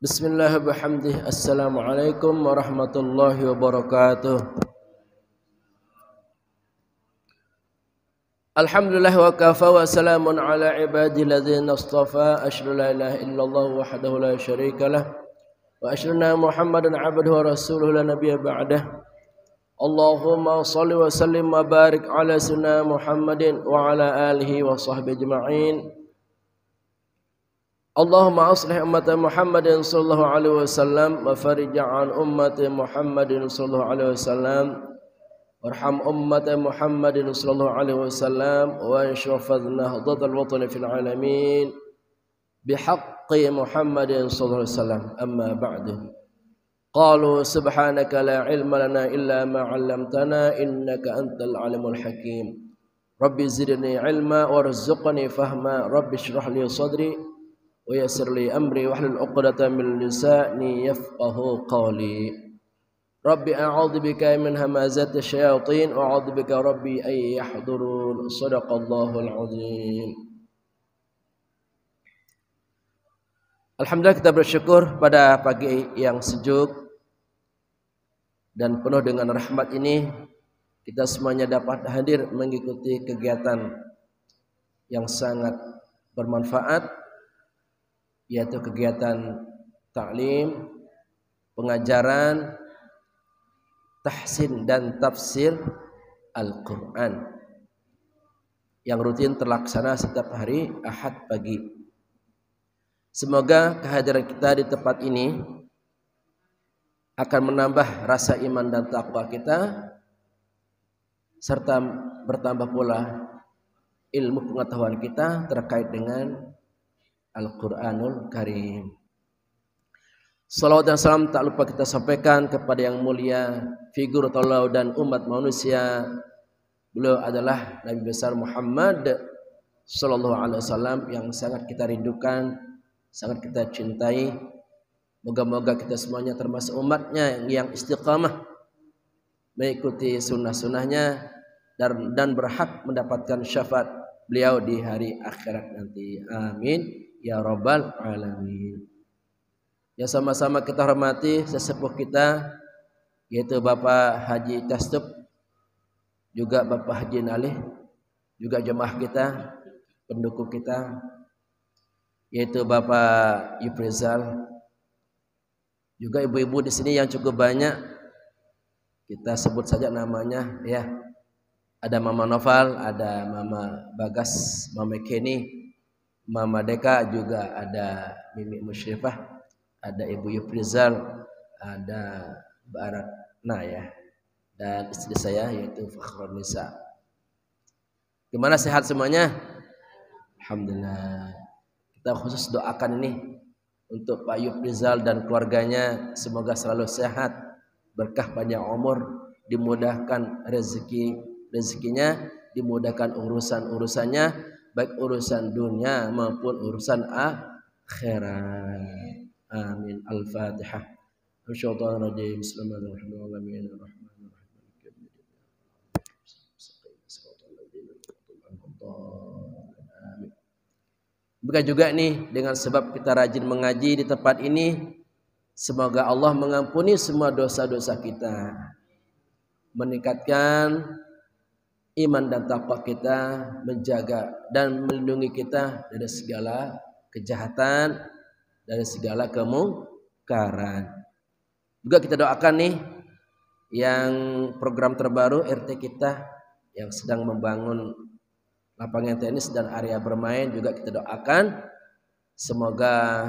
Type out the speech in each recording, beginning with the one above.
Bismillah bihamdih. Assalamualaikum warahmatullahi wabarakatuh. Alhamdulillah wa kafa wa salamun ala ibadihi ladzina istafa. Asyhadu la ilaha illallah wahdahu la syarika lah wa asyhadu anna Muhammadan abduhu wa rasuluhu la nabiyya ba'dah. Allahumma shalli wa sallim wa barik ala sayyidina Muhammadin wa ala alihi wa sahbihi ajma'in. Allahumma aslih ummata Muhammadin sallallahu alaihi wasallam wa farij an ummati Muhammadin sallallahu alaihi wasallam warham ummata Muhammadin sallallahu alaihi wasallam wa anshurfadh nahdatal watani fil alamin bihaqqi Muhammadin sallallahu alaihi wasallam. Amma ba'du. Qalu subhanaka la ilma lana illa ma 'allamtana innaka antal alimul hakim. Rabbi zidni ilma warzuqni fahma. Rabbi shrah li sadri wa yassir li amri wahlul 'uqdatam min lisani yafqahu qawli. Rabbi a'udzu bika min hamazati syayatin wa a'udzu bika rabbi ay yahdurun. Shadaqallahul azim. Alhamdulillah, kita bersyukur pada pagi yang sejuk dan penuh dengan rahmat ini kita semuanya dapat hadir mengikuti kegiatan yang sangat bermanfaat, yaitu kegiatan taklim, pengajaran, tahsin dan tafsir Al-Quran yang rutin terlaksana setiap hari Ahad pagi. Semoga kehadiran kita di tempat ini akan menambah rasa iman dan takwa kita, serta bertambah pula ilmu pengetahuan kita terkait dengan Al-Quranul Karim. Salawat dan salam tak lupa kita sampaikan kepada yang mulia, figur tauladan umat manusia. Beliau adalah Nabi besar Muhammad sallallahu alaihi wasallam yang sangat kita rindukan, sangat kita cintai. Moga-moga kita semuanya termasuk umatnya yang istiqamah mengikuti sunnah-sunnahnya dan berhak mendapatkan syafaat beliau di hari akhirat nanti. Amin ya rabbal alamin. Ya, sama-sama kita hormati sesepuh kita, yaitu Bapak Haji Tastub, juga Bapak Haji Nalih, juga jemaah kita, pendukung kita, yaitu Bapak Yufrizal, juga ibu-ibu di sini yang cukup banyak. Kita sebut saja namanya ya. Ada Mama Noval, ada Mama Bagas, Mama Kenny, Mama Deka, juga ada Mimi Musyrifah, ada Ibu Yufrizal, ada Mbak Ratna ya, dan istri saya yaitu Fakhrul Nisa. Gimana, sehat semuanya? Alhamdulillah. Kita khusus doakan ini untuk Pak Yufrizal dan keluarganya, semoga selalu sehat, berkah panjang umur, dimudahkan rezekinya, dimudahkan urusannya, baik urusan dunia maupun urusan akhirat. Amin. Al-Fatihah. Bismillahirrahmanirrahim. Bismillahirrahmanirrahim. Bukan juga nih, dengan sebab kita rajin mengaji di tempat ini, semoga Allah mengampuni semua dosa-dosa kita, meningkatkan iman dan takwa kita, menjaga dan melindungi kita dari segala kejahatan, dari segala kemungkaran. Juga kita doakan nih yang program terbaru RT kita yang sedang membangun lapangan tenis dan area bermain, juga kita doakan semoga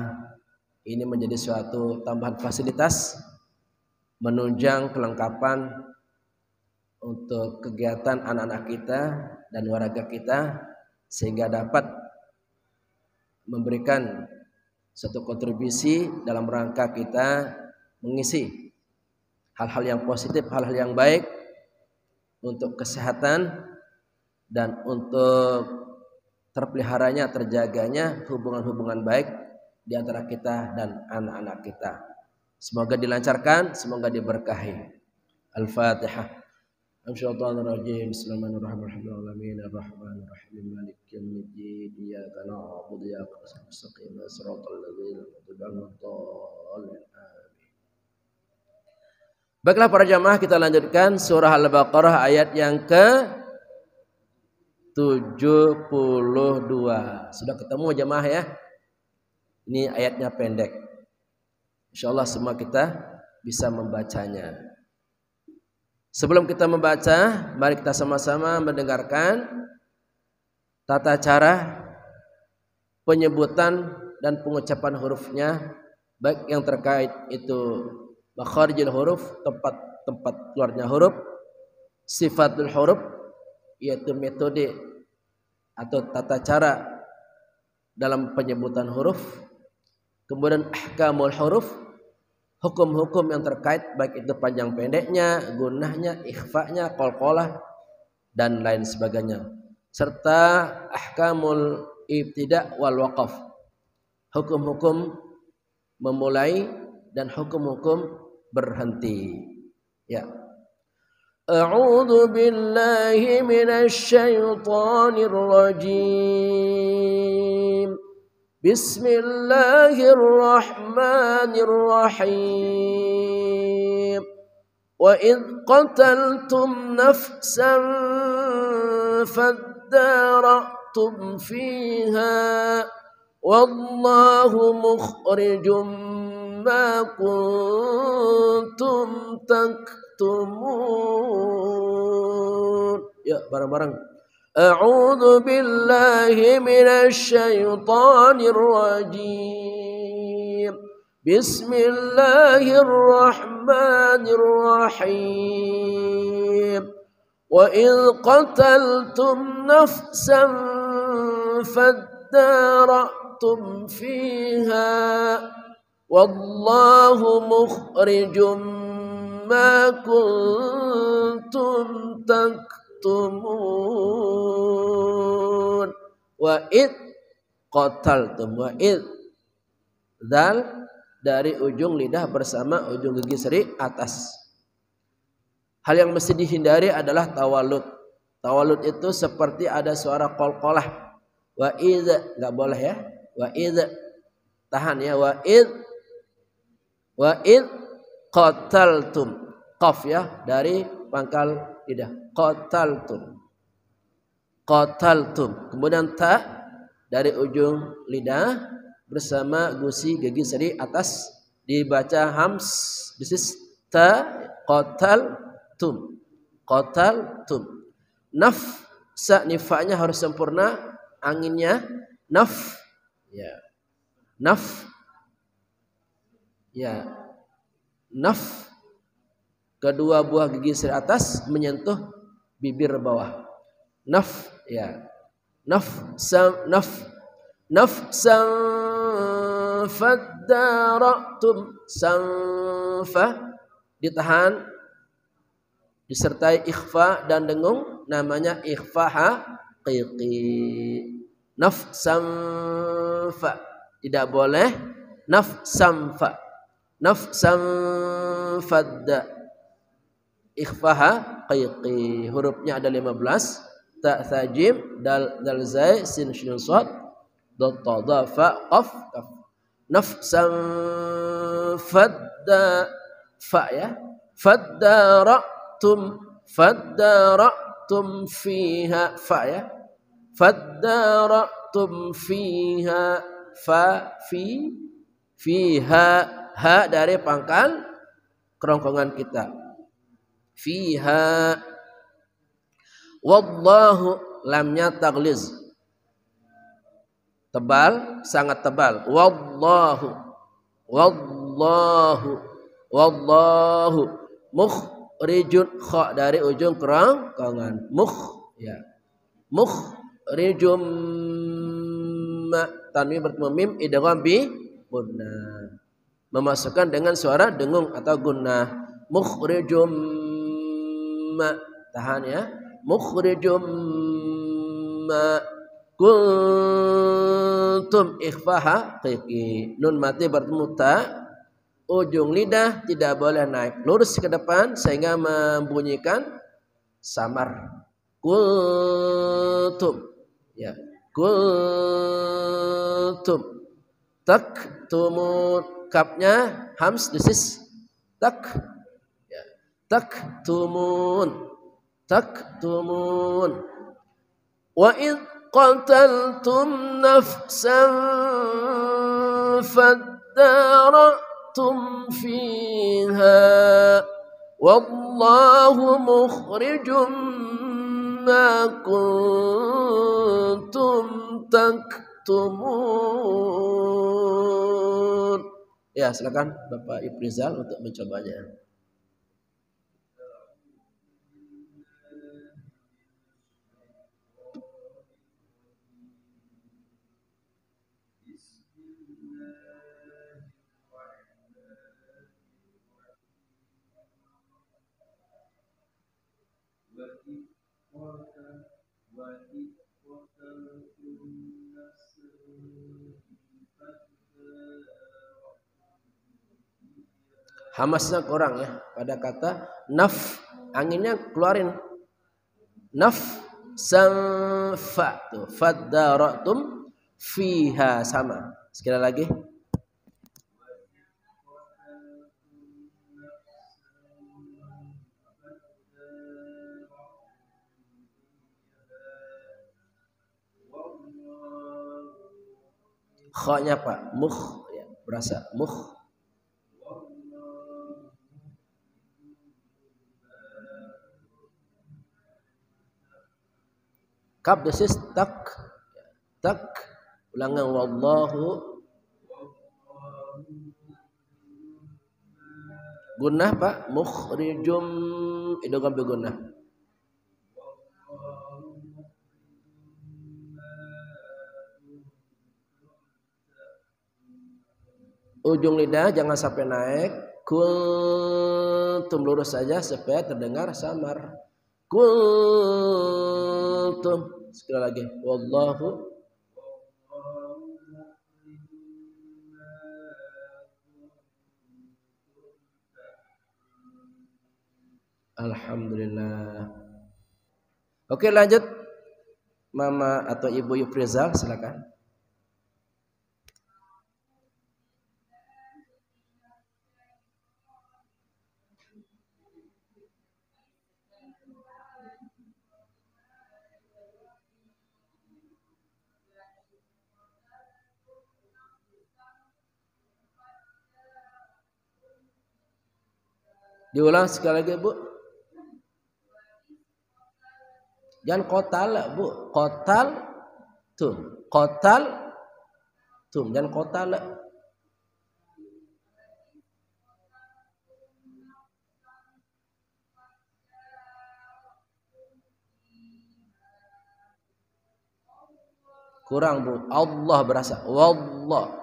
ini menjadi suatu tambahan fasilitas, menunjang kelengkapan untuk kegiatan anak-anak kita dan warga kita, sehingga dapat memberikan suatu kontribusi dalam rangka kita mengisi hal-hal yang positif, hal-hal yang baik untuk kesehatan dan untuk terpeliharanya, terjaganya hubungan-hubungan baik di antara kita dan anak-anak kita. Semoga dilancarkan, semoga diberkahi. Al-Fatihah. Bismillahirrahmanirrahim. Bismillahirrahmanirrahim. Ar-Rahmanir-Rahim. Maliki yaumiddin. Iyyaka na'budu wa iyyaka nasta'in. Shiratal ladzina an'amta 'alaihim Baiklah para jamaah, kita lanjutkan surah Al-Baqarah ayat yang ke 72. Sudah ketemu jamaah ya? Ini ayatnya pendek. Insyaallah semua kita bisa membacanya. Sebelum kita membaca, mari kita sama-sama mendengarkan tata cara penyebutan dan pengucapan hurufnya, baik yang terkait itu makharijul huruf, tempat keluarnya huruf, sifatul huruf yaitu metode atau tata cara dalam penyebutan huruf, kemudian ahkamul huruf, hukum-hukum yang terkait baik itu panjang pendeknya, gunnahnya, ikhfa'nya, qalqalah dan lain sebagainya, serta ahkamul ibtida' wal waqaf, hukum-hukum memulai dan hukum-hukum berhenti. Ya. A'udzu billahi minasy syaithanir rajim. Bismillahirrahmanirrahim. Wa idh qataltum nafsan faddaratum fiha wallahu mukhrijum ma kuntum taktumun. Ya, bareng-bareng. A'udzu billahi minasy syaithanir rajim. Bismillahirrahmanirrahim. Wa idh qataltum nafsan faddaratum fiha wallahu mukhrijum ma kuntum taktumun. Wa id qataltum, wa id dal dari ujung lidah bersama ujung gigi seri atas. Hal yang mesti dihindari adalah tawalud. Tawalud itu seperti ada suara qalqalah. Wa id, enggak boleh ya. Wa id, tahan ya. Wa id qataltum, qaf ya dari pangkal lidah, qataltum, qataltum. Kemudian ta dari ujung lidah bersama gusi gigi seri atas dibaca hams. This is ta, qataltum, qataltum. Naf sa nifanya harus sempurna, anginnya naf ya, naf ya, naf. Kedua buah gigi seri atas menyentuh bibir bawah. Naf ya. Naf sam naf. Nafsan faddaratum, sanfa ditahan disertai ikhfa dan dengung, namanya ikhfa haqiqi. Nafsan fa tidak boleh nafsan fa. Nafsan fadda ikhfaha haqiqi. Hurufnya ada 15, ta tha jim dal dal zai sin shin shad dad ta dha fa qaf kaf. Nafsan fadda fa ya. Faddaratum, faddaratum fiha fa ya. Faddaratum fiha fa fi fiha, ha dari pangkal kerongkongan kita. Fiha. Wallahu, lamnya tagliz, tebal, sangat tebal. Wallahu, wallahu, wallahu. Mukhrijun, kha dari ujung kerongkongan. Mukh ya. Mukhrijum ma, tanwin bertemu mim, idgham bi gunnah, memasukkan dengan suara dengung atau gunnah. Mukhrijum ma, tahan ya. Mukhrijum ma kuntum, ikhfaha haqiqi. Nun mati bertemu ta, ujung lidah tidak boleh naik lurus ke depan sehingga membunyikan samar. Kuntum ya. Kuntum. Taktumun, kapnya hams, this is tak ya. taktumun. Wa id qataltum nafsan faddaratum fiha wallahu mukhrijum ma kuntum taktumun. Ya, silakan Bapak Ibrizal untuk mencobanya. Hamasnya kurang ya pada kata naf, anginnya keluarin. Naf sanfa tuh faddaratum fiha sama. Sekali lagi. Kha-nya Pak, mukh ya, berasa mukh. Kaf dosis tak ulangan wallahu gunnah Pak mukhrijum idgham bi gunnah. Ujung lidah jangan sampai naik, kuntum lurus saja supaya terdengar samar. Kuntum. Sekali lagi wallahu alhamdulillah. Oke, lanjut Mama atau Ibu Yufrizal, silakan. Diulang sekali lagi Bu. Jangan kotal Bu, kotal tum, jangan kotal. Kurang Bu, Allah berasa, wallah.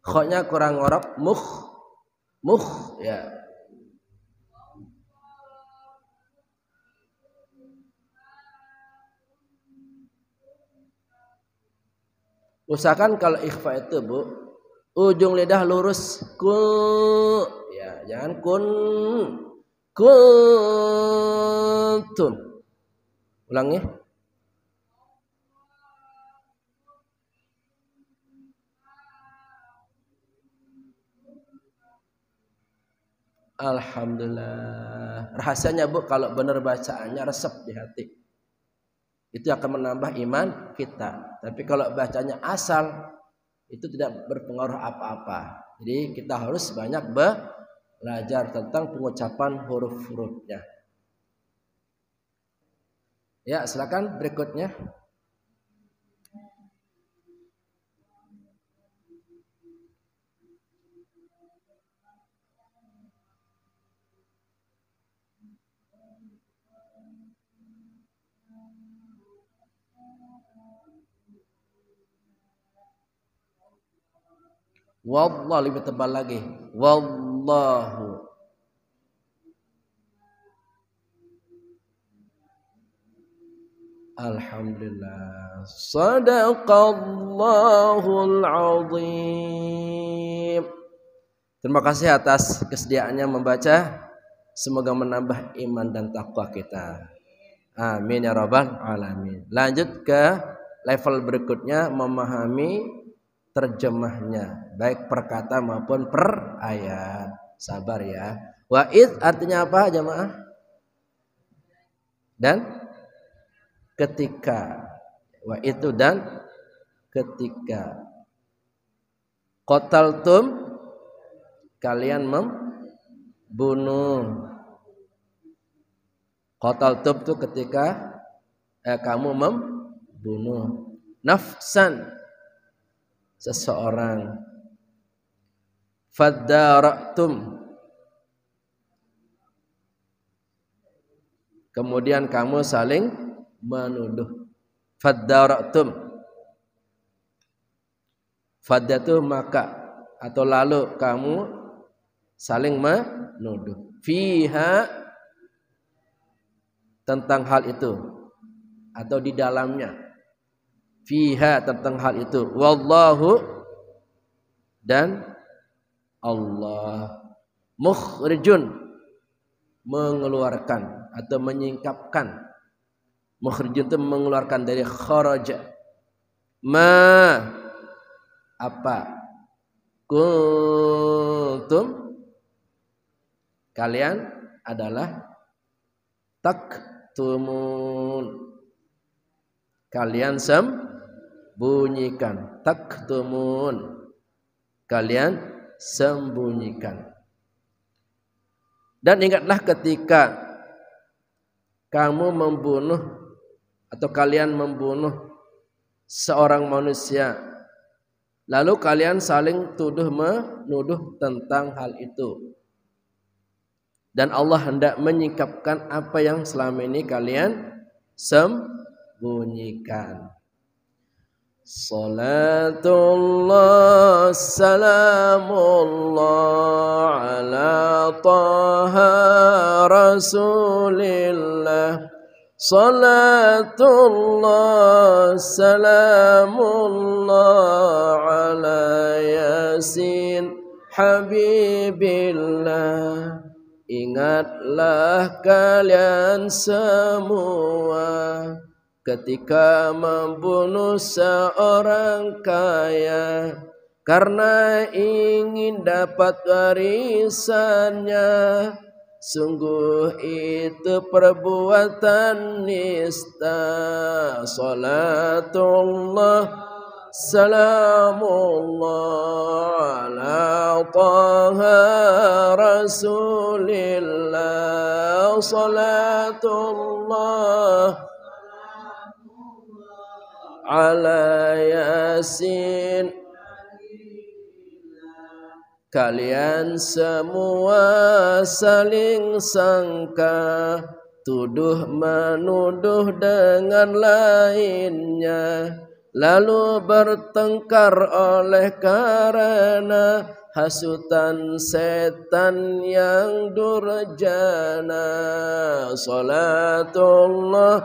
Kha-nya kurang ngorok, mukh ya. Usahakan kalau ikhfa itu Bu, ujung lidah lurus ya, jangan kuntum. Ulangi. Alhamdulillah. Rahasianya Bu, kalau benar bacaannya resep di hati, itu akan menambah iman kita. Tapi kalau bacanya asal, itu tidak berpengaruh apa-apa. Jadi kita harus banyak belajar tentang pengucapan huruf-hurufnya. Ya, silakan berikutnya. Wallah lebih tebal lagi. Wallahu. Alhamdulillah. Sadaqallahul azim. Terima kasih atas kesediaannya membaca. Semoga menambah iman dan takwa kita. Amin ya rabbal alamin. Lanjut ke level berikutnya, memahami terjemahnya, baik perkata maupun per ayat. Sabar ya. Wa id artinya apa jamaah? Dan ketika. Wa itu dan ketika. Qataltum kalian membunuh. Qataltum itu ketika kamu membunuh. Nafsan seseorang. Fadara'tum kemudian kamu saling menuduh. Fadara'tum fadatu maka atau lalu kamu saling menuduh. Fiha tentang hal itu atau di dalamnya. Fiha tentang hal itu. Wallahu dan Allah mukhrijun mengeluarkan atau menyingkapkan. Mukhrijun itu mengeluarkan dari kharaja. Ma apa kuntum kalian adalah taktumun kalian sembunyikan. Taktumun kalian sembunyikan. Dan ingatlah ketika kamu membunuh atau kalian membunuh seorang manusia, lalu kalian saling tuduh menuduh tentang hal itu, dan Allah hendak menyingkapkan apa yang selama ini kalian sembunyikan. Salatullah salamullah ala taha rasulillah. Salatullah salamullah ala yasin habibillah. Ingatlah kalian semua ketika membunuh seorang kaya karena ingin dapat warisannya, sungguh itu perbuatan nista. Salatullah salamullah ala taha rasulillah. Salatullah ala yasin. Kalian semua saling sangka, tuduh menuduh dengan lainnya, lalu bertengkar oleh karena hasutan setan yang durjana. Salatullah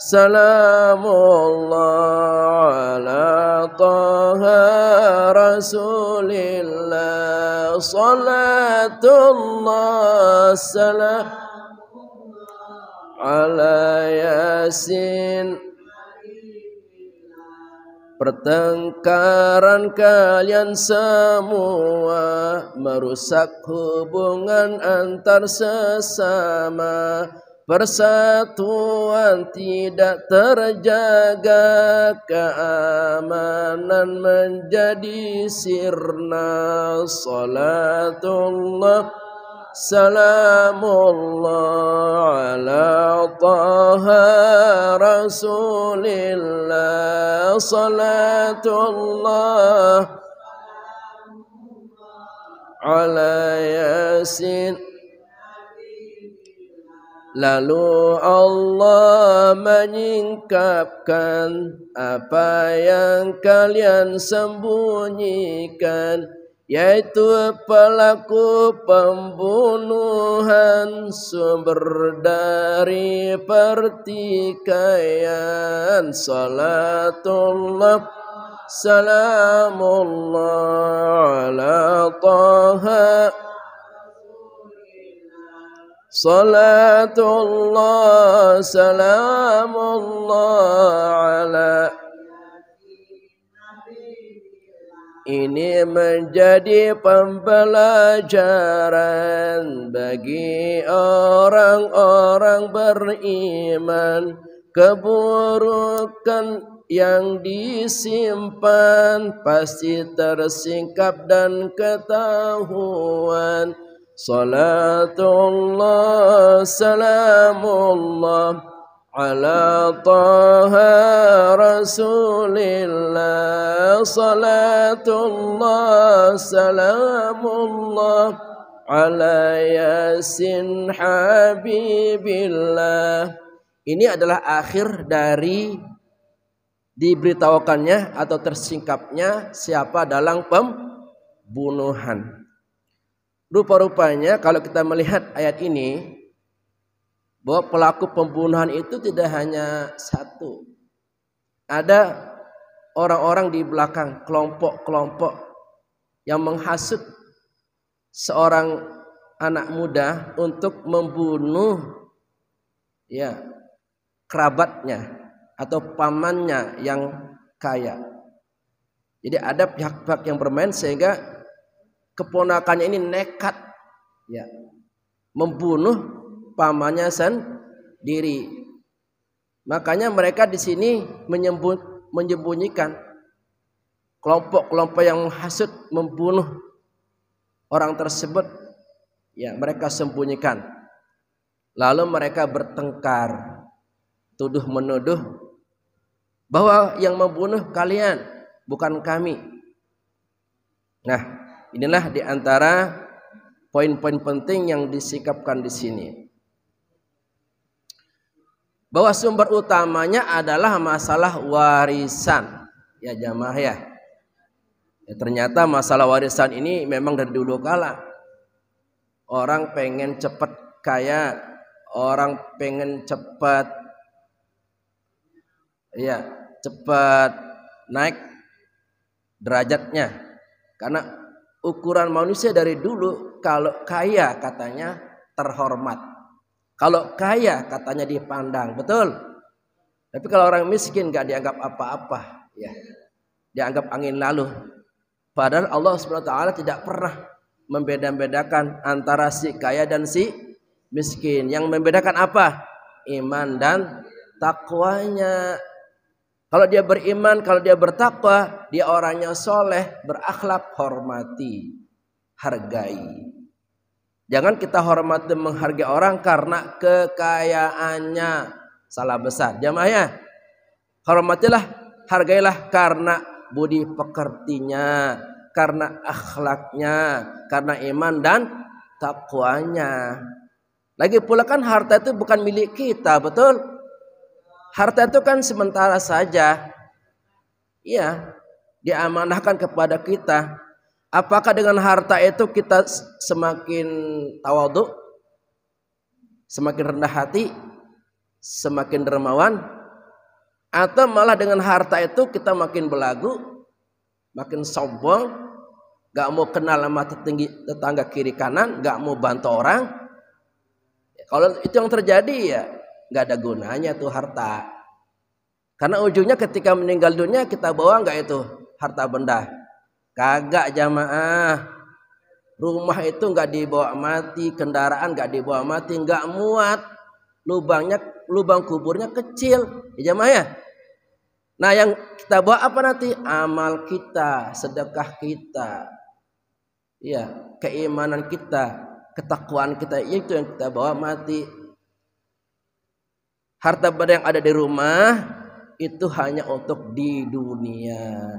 salamullah ala taha rasulillah. Salatullah salam ala yasin. Pertengkaran kalian semua merusak hubungan antar sesama. Persatuan tidak terjaga, keamanan menjadi sirna. Salatullah salamullah ala taha rasulillah. Salatullah ala yasin. Lalu Allah menyingkapkan apa yang kalian sembunyikan, yaitu pelaku pembunuhan sumber dari pertikaian. Salatullah salamullah ala taha. Salatullah salamullah ala. Ini menjadi pembelajaran bagi orang-orang beriman. Keburukan yang disimpan pasti tersingkap dan ketahuan. Salatullah salamullah ala taha rasulillah. Salatullah salamullah ala yasin habibillah. Ini adalah akhir dari diberitahukannya atau tersingkapnya siapa dalam pembunuhan. Rupa-rupanya kalau kita melihat ayat ini, bahwa pelaku pembunuhan itu tidak hanya satu. Ada orang-orang di belakang, kelompok-kelompok yang menghasut seorang anak muda untuk membunuh kerabatnya atau pamannya yang kaya. Jadi ada pihak-pihak yang bermain sehingga keponakannya ini nekat membunuh pamannya sendiri. Makanya mereka di sini menyembunyikan kelompok-kelompok yang menghasut membunuh orang tersebut. Mereka sembunyikan. Lalu mereka bertengkar, tuduh menuduh bahwa yang membunuh kalian bukan kami. Nah, inilah diantara poin-poin penting yang disikapkan di sini. Bahwa sumber utamanya adalah masalah warisan. Ya jamaah ya. Ternyata masalah warisan ini memang dari dulu kala. Orang pengen cepat kaya, orang pengen cepat naik derajatnya. Karena ukuran manusia dari dulu, kalau kaya katanya terhormat, kalau kaya katanya dipandang, betul. Tapi kalau orang miskin gak dianggap apa-apa, dianggap angin lalu. Padahal Allah SWT tidak pernah membeda-bedakan antara si kaya dan si miskin. Yang membedakan apa? Iman dan takwanya. Kalau dia beriman, kalau dia bertakwa, dia orangnya soleh, berakhlak, hormati, hargai. Jangan kita hormati menghargai orang karena kekayaannya, salah besar. Jamaah, hormatilah, hargailah karena budi pekertinya, karena akhlaknya, karena iman dan takwanya. Lagi pula kan harta itu bukan milik kita, betul? Harta itu kan sementara saja. Diamanahkan kepada kita. Apakah dengan harta itu kita semakin tawadhu, semakin rendah hati, semakin dermawan, atau malah dengan harta itu kita makin belagu, makin sombong, gak mau kenal sama tetangga kiri kanan, gak mau bantu orang? Kalau itu yang terjadi gak ada gunanya tuh harta. Karena ujungnya ketika meninggal dunia kita bawa gak itu harta benda? Kagak jamaah. Rumah itu gak dibawa mati, kendaraan gak dibawa mati, gak muat. Lubang kuburnya kecil, jamaah. Nah yang kita bawa apa nanti? Amal kita, sedekah kita, keimanan kita, ketakwaan kita, itu yang kita bawa mati. Harta benda yang ada di rumah itu hanya untuk di dunia,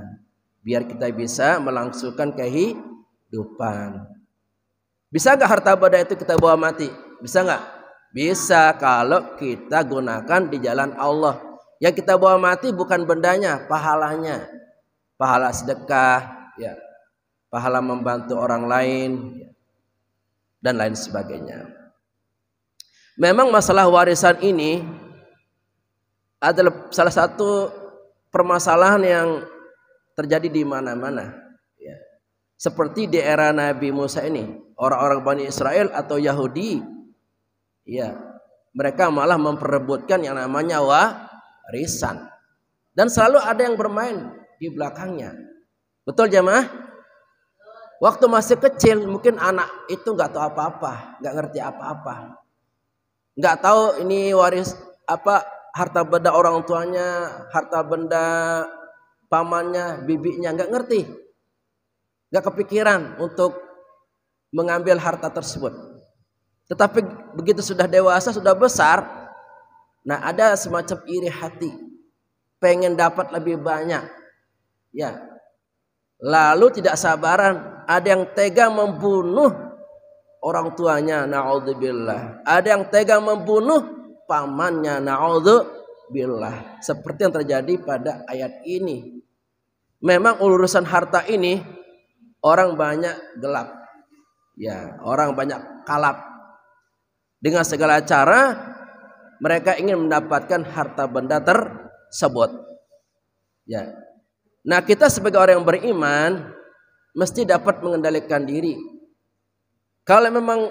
biar kita bisa melangsungkan kehidupan. Bisa nggak harta benda itu kita bawa mati? Bisa nggak? Bisa kalau kita gunakan di jalan Allah. Yang kita bawa mati bukan bendanya, pahalanya, pahala sedekah, pahala membantu orang lain, dan lain sebagainya. Memang masalah warisan ini adalah salah satu permasalahan yang terjadi di mana-mana. Seperti di era Nabi Musa ini, orang-orang Bani Israel atau Yahudi, mereka malah memperebutkan yang namanya warisan. Dan selalu ada yang bermain di belakangnya. Betul jamaah? Waktu masih kecil mungkin anak itu nggak tahu apa-apa, nggak ngerti apa-apa, nggak tahu ini waris apa, harta benda orang tuanya, harta benda pamannya, bibinya, nggak ngerti, nggak kepikiran untuk mengambil harta tersebut. Tetapi begitu sudah dewasa, sudah besar, nah ada semacam iri hati, pengen dapat lebih banyak, ya. Lalu tidak sabaran, ada yang tega membunuh orang tuanya, naudzubillah. Ada yang tega membunuh pamannya, naudzubillah. Seperti yang terjadi pada ayat ini. Memang urusan harta ini orang banyak gelap, ya, orang banyak kalap. Dengan segala cara mereka ingin mendapatkan harta benda tersebut, ya. Nah, kita sebagai orang yang beriman mesti dapat mengendalikan diri. Kalau memang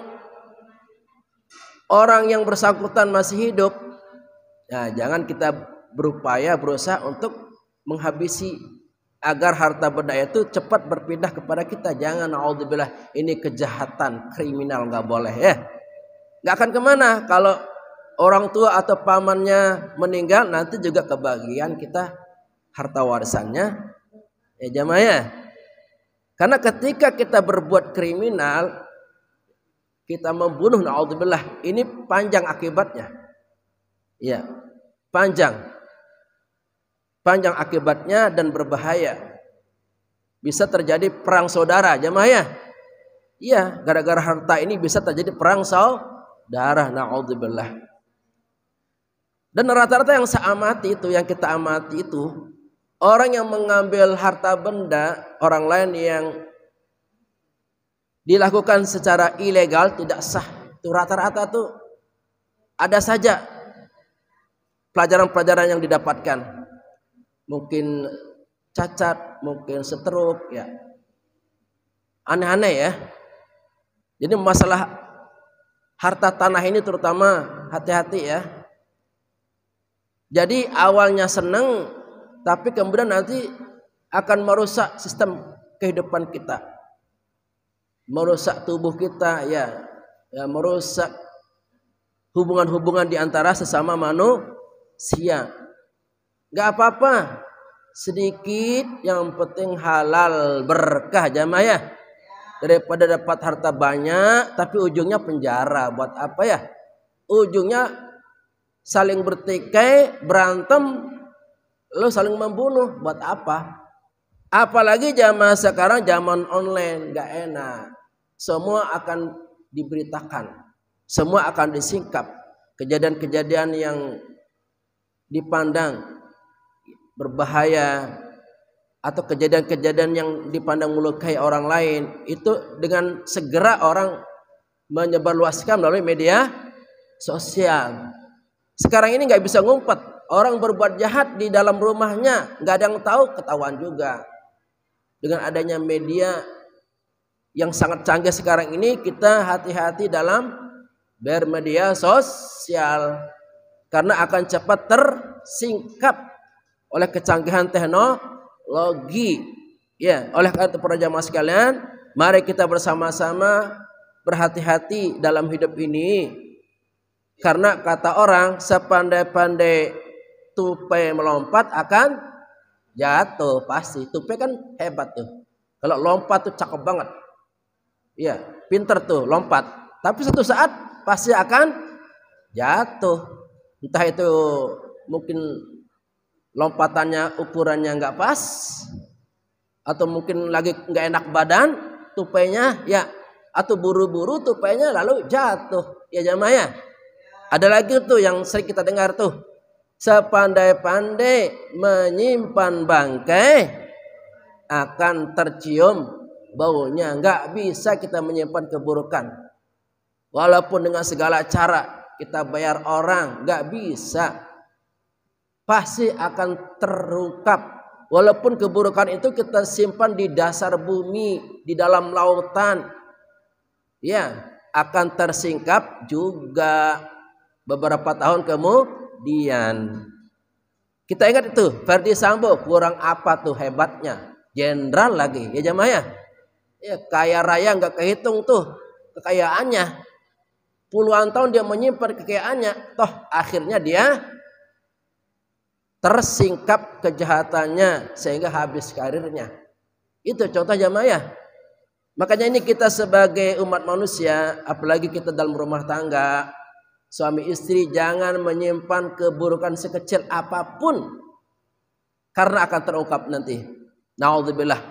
orang yang bersangkutan masih hidup, ya jangan kita berusaha untuk menghabisi agar harta benda itu cepat berpindah kepada kita. Jangan, naudzubillah, ini kejahatan, kriminal, nggak boleh ya. Nggak akan kemana kalau orang tua atau pamannya meninggal, nanti juga kebagian kita harta warisannya, ya jamaah ya. Karena ketika kita berbuat kriminal, kita membunuh, naudzubillah, ini panjang akibatnya, ya, panjang akibatnya dan berbahaya. Bisa terjadi perang saudara, jamaah ya. Iya, gara-gara harta ini bisa terjadi perang saudara, naudzubillah. Dan rata-rata yang saya amati itu, yang kita amati itu, orang yang mengambil harta benda orang lain yang dilakukan secara ilegal, tidak sah, itu rata-rata tuh ada saja pelajaran-pelajaran yang didapatkan. Mungkin cacat, mungkin stroke, ya. Aneh-aneh ya. Jadi masalah harta tanah ini terutama hati-hati ya. Jadi awalnya senang, tapi kemudian nanti akan merusak sistem kehidupan kita, merusak tubuh kita, ya, merusak hubungan-hubungan di antara sesama manusia. Gak apa-apa, sedikit, yang penting halal, berkah, jamaah ya. Daripada dapat harta banyak tapi ujungnya penjara, buat apa ya? Ujungnya saling bertikai, berantem, lo saling membunuh, buat apa? Apalagi zaman sekarang, zaman online, gak enak. Semua akan diberitakan, semua akan disingkap. Kejadian-kejadian yang dipandang berbahaya atau kejadian-kejadian yang dipandang melukai orang lain, itu dengan segera orang menyebarluaskan melalui media sosial. Sekarang ini nggak bisa ngumpet, orang berbuat jahat di dalam rumahnya nggak ada yang tahu, ketahuan juga. Dengan adanya media yang sangat canggih sekarang ini, kita hati-hati dalam bermedia sosial karena akan cepat tersingkap oleh kecanggihan teknologi. Ya, oleh karena itu para jamaah sekalian, mari kita bersama-sama berhati-hati dalam hidup ini. Karena kata orang, sepandai-pandai tupai melompat akan jatuh pasti. Tupai kan hebat tuh. Kalau lompat tuh cakep banget. Iya, pinter tuh lompat. Tapi suatu saat pasti akan jatuh. Entah itu mungkin lompatannya ukurannya nggak pas, atau mungkin lagi nggak enak badan tupainya, ya, atau buru-buru tupainya lalu jatuh. Ya jamaah ya. Ada lagi tuh yang sering kita dengar tuh, sepandai-pandai menyimpan bangkai akan tercium baunya. Nggak bisa kita menyimpan keburukan, walaupun dengan segala cara kita bayar orang, nggak bisa, pasti akan terungkap. Walaupun keburukan itu kita simpan di dasar bumi, di dalam lautan, ya, akan tersingkap juga beberapa tahun kemudian. Kita ingat itu Ferdi Sambo, kurang apa tuh hebatnya, jenderal lagi, ya jamaah ya. Ya kaya raya nggak kehitung tuh kekayaannya. Puluhan tahun dia menyimpan kekayaannya, toh akhirnya dia tersingkap kejahatannya sehingga habis karirnya. Itu contoh jamaah ya. Makanya ini kita sebagai umat manusia, apalagi kita dalam rumah tangga, suami istri jangan menyimpan keburukan sekecil apapun, karena akan terungkap nanti. Naudzubillah.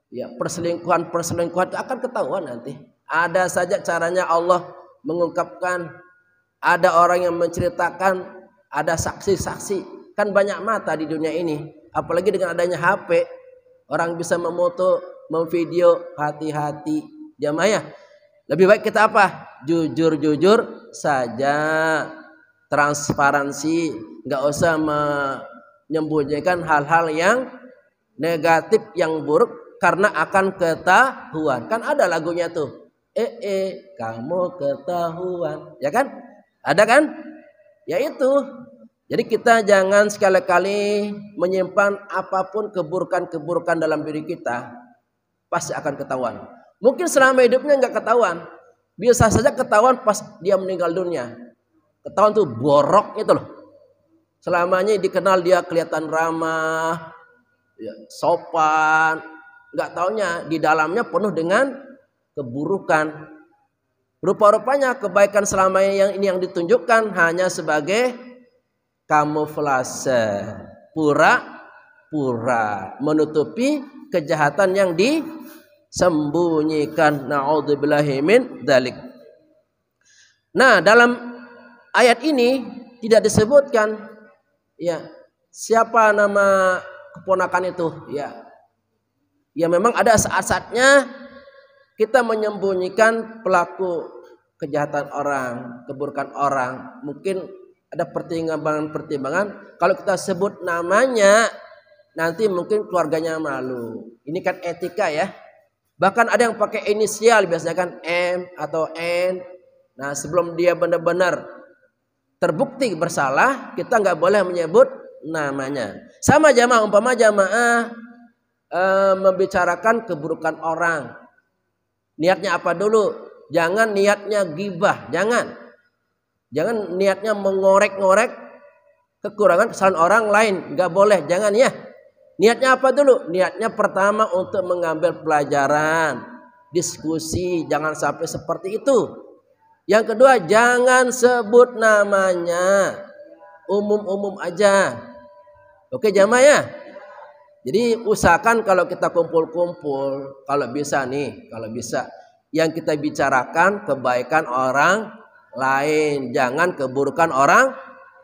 Ya, perselingkuhan itu akan ketahuan nanti. Ada saja caranya Allah mengungkapkan, ada orang yang menceritakan, ada saksi-saksi. Kan banyak mata di dunia ini. Apalagi dengan adanya HP, orang bisa memoto, memvideo, hati-hati. Jamaah ya, lebih baik kita apa? Jujur-jujur saja, transparansi, nggak usah menyembunyikan hal-hal yang negatif, yang buruk, karena akan ketahuan. Kan ada lagunya tuh, kamu ketahuan, ya kan? Ada kan? Ya itu. Jadi kita jangan sekali-kali menyimpan apapun keburukan-keburukan dalam diri kita, pasti akan ketahuan. Mungkin selama hidupnya nggak ketahuan, bisa saja ketahuan pas dia meninggal dunia. Ketahuan tuh borok itu loh. Selamanya dikenal dia kelihatan ramah, ya, sopan, nggak taunya di dalamnya penuh dengan keburukan. Rupa-rupanya kebaikan selama yang ditunjukkan hanya sebagai kamuflase, pura-pura, menutupi kejahatan yang disembunyikan. Na'udzubillahi min dzalik. Nah, dalam ayat ini tidak disebutkan ya siapa nama keponakan itu, ya memang ada saat-saatnya kita menyembunyikan pelaku kejahatan orang, keburukan orang. Mungkin ada pertimbangan. Kalau kita sebut namanya, nanti mungkin keluarganya malu. Ini kan etika ya. Bahkan ada yang pakai inisial, biasanya kan M atau N. Nah, sebelum dia benar-benar terbukti bersalah, kita nggak boleh menyebut namanya. Sama jamaah, umpama jamaah membicarakan keburukan orang, niatnya apa dulu? Jangan niatnya gibah, jangan niatnya mengorek-ngorek kekurangan kesalahan orang lain, nggak boleh, jangan ya. Niatnya apa dulu? Niatnya pertama untuk mengambil pelajaran, diskusi, jangan sampai seperti itu. Yang kedua, jangan sebut namanya, umum-umum aja. Oke jamaah ya. Jadi usahakan kalau kita kumpul-kumpul, kalau bisa yang kita bicarakan kebaikan orang lain, jangan keburukan orang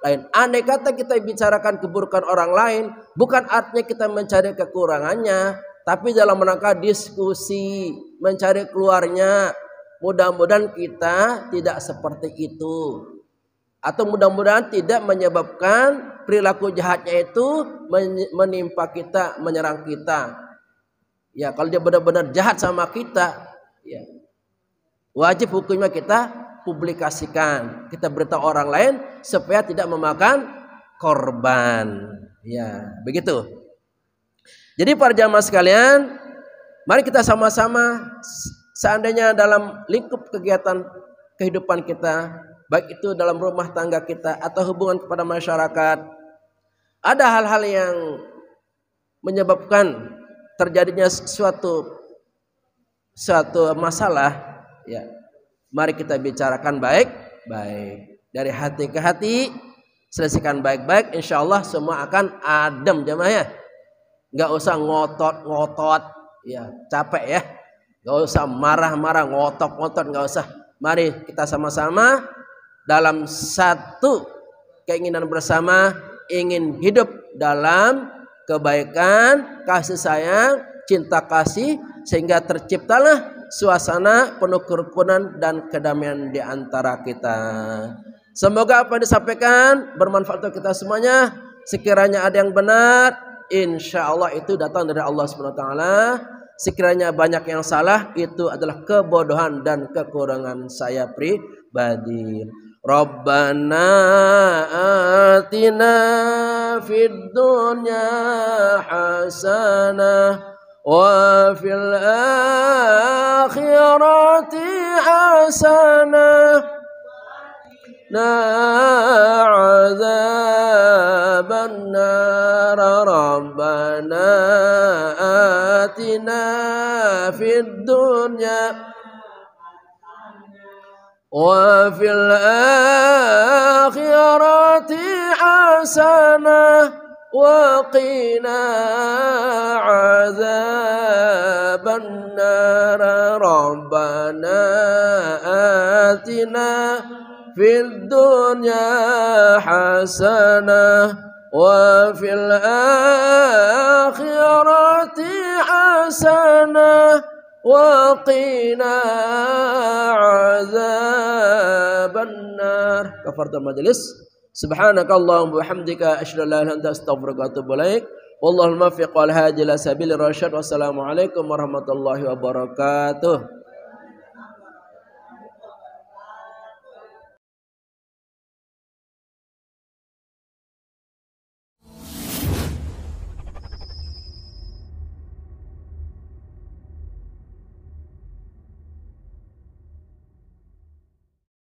lain. Andai kata kita bicarakan keburukan orang lain, bukan artinya kita mencari kekurangannya, tapi dalam rangka diskusi, mencari keluarnya. Mudah-mudahan kita tidak seperti itu, atau mudah-mudahan tidak menyebabkan perilaku jahatnya itu menimpa kita, menyerang kita. Ya, kalau dia benar-benar jahat sama kita, ya, wajib hukumnya kita publikasikan, kita beritahu orang lain supaya tidak memakan korban. Ya, begitu. Jadi para jamaah sekalian, mari kita sama-sama, seandainya dalam lingkup kegiatan kehidupan kita, baik itu dalam rumah tangga kita atau hubungan kepada masyarakat, ada hal-hal yang menyebabkan terjadinya suatu masalah, ya, mari kita bicarakan baik-baik dari hati ke hati, selesaikan baik-baik, insya Allah semua akan adem jamaah ya. Nggak usah ngotot-ngotot, ya capek ya. Nggak usah marah-marah, ngotot-ngotot, nggak usah. Mari kita sama-sama dalam satu keinginan bersama, ingin hidup dalam kebaikan, kasih sayang, cinta kasih, sehingga terciptalah suasana penuh kerukunan dan kedamaian di antara kita. Semoga apa yang disampaikan bermanfaat untuk kita semuanya. Sekiranya ada yang benar, insya Allah itu datang dari Allah SWT. Sekiranya banyak yang salah, itu adalah kebodohan dan kekurangan saya pribadi. Rabbana atina fid dunya hasanah وفي الآخرة حسنة عذاب النار ربنا آتنا في الدنيا وفي الآخرة حسنة وقنا عذاب النار ربنا آتنا في الدنيا حسنة وفي الآخرة حسنة وقنا عذاب النار. Kafaratul majelis. Subhanakallahumma wa bihamdika asyhadu an la ilaha illa anta astaghfiruka wa atubu ilaik. Wallahul muwaffiq wal hadi ila sabilir rasyad. Wassalamualaikum warahmatullahi wabarakatuh.